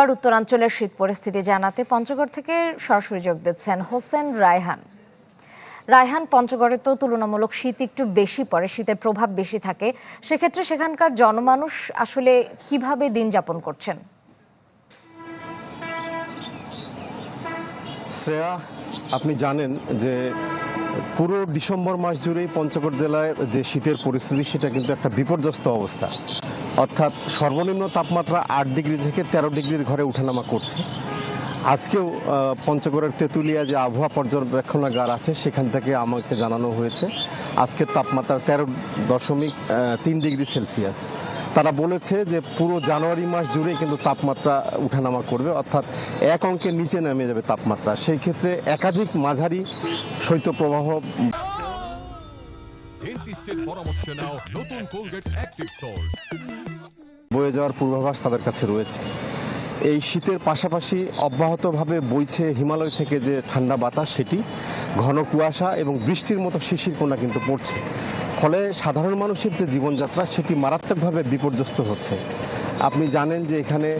আর উত্তরাঞ্চলের শীত পরিস্থিতি জানাতে পঞ্চগড় থেকে সরাসরি যোগ দিচ্ছেন হোসেন রায়হান। রায়হান, পঞ্চগড়ে তো তুলনামূলক শীত একটু বেশি পড়ে, শীতের প্রভাব বেশি থাকে, সেক্ষেত্রে সেখানকার জনমানুষ আসলে কিভাবে দিন যাপন করছেন? শ্রেয়া, আপনি জানেন যে পুরো ডিসেম্বর মাস জুড়েই পঞ্চগড় জেলায় যে শীতের পরিস্থিতি সেটা কিন্তু একটা বিপর্যস্ত অবস্থা। অর্থাৎ সর্বনিম্ন তাপমাত্রা 8 ডিগ্রি থেকে 13 ডিগ্রির ঘরে উঠানামা করছে। আজকেও পঞ্চগড়ের তেঁতুলিয়া যে আবহাওয়া পর্যবেক্ষণাগার আছে সেখান থেকে আমাকে জানানো হয়েছে আজকের তাপমাত্রা 13.3 ডিগ্রি সেলসিয়াস। তারা বলেছে যে পুরো জানুয়ারি মাস জুড়ে কিন্তু তাপমাত্রা উঠানামা করবে, অর্থাৎ এক অঙ্কের নিচে নেমে যাবে তাপমাত্রা। সেই ক্ষেত্রে একাধিক মাঝারি শৈত্যপ্রবাহ বয়ে যাওয়ার পূর্বাভাস তাদের কাছে রয়েছে। এই শীতের পাশাপাশি অব্যাহতভাবে বইছে হিমালয় থেকে যে ঠান্ডা বাতাস, সেটি ঘন কুয়াশা এবং বৃষ্টির মতো শিশিরকণা কিন্তু পড়ছে। ফলে সাধারণ মানুষের যে জীবনযাত্রা সেটি মারাত্মকভাবে বিপর্যস্ত হচ্ছে। আপনি জানেন যে এখানে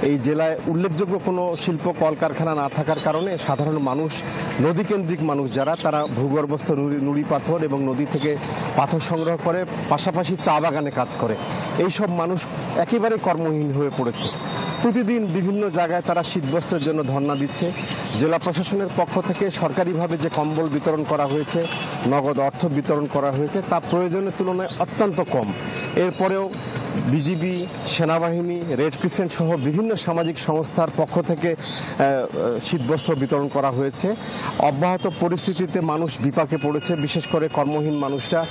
এই জেলায় উল্লেখযোগ্য কোনো শিল্প কলকারখানা না থাকার কারণে সাধারণ মানুষ, নদীকেন্দ্রিক মানুষ যারা, তারা ভূগর্ভস্থ নুড়ি পাথর এবং নদী থেকে পাথর সংগ্রহ করে, পাশাপাশি চা বাগানে কাজ করে। এইসব মানুষ একেবারে কর্মহীন হয়ে পড়েছে। প্রতিদিন বিভিন্ন জায়গায় তারা শীতবস্ত্রের জন্য ধর্ণা দিচ্ছে। জেলা প্রশাসনের পক্ষ থেকে সরকারিভাবে যে কম্বল বিতরণ করা হয়েছে, নগদ অর্থ বিতরণ করা হয়েছে, তা প্রয়োজনের তুলনায় অত্যন্ত কম। এরপরেও বিজিবি, সেনাবাহিনী, রেড ক্রিসেন্ট সহ বিভিন্ন সামাজিক সংস্থার পক্ষ থেকে শীতবস্ত্র বিতরণ করা হয়েছে। অব্যাহত পরিস্থিতিতে মানুষ বিপাকে পড়েছে, বিশেষ করে কর্মহীন মানুষরা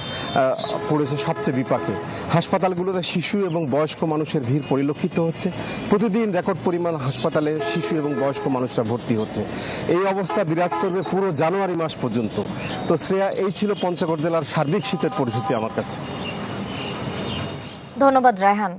পড়েছে সবচেয়ে বিপাকে। হাসপাতালগুলোতে শিশু এবং বয়স্ক মানুষের ভিড় পরিলক্ষিত হচ্ছে। প্রতিদিন রেকর্ড পরিমাণ হাসপাতালে শিশু এবং বয়স্ক মানুষরা ভর্তি হচ্ছে। এই অবস্থা বিরাজ করবে পুরো জানুয়ারি মাস পর্যন্ত। তো শ্রেয়া, এই ছিল পঞ্চগড় জেলার সার্বিক শীতের পরিস্থিতি আমার কাছে। ধন্যবাদ রায়হান।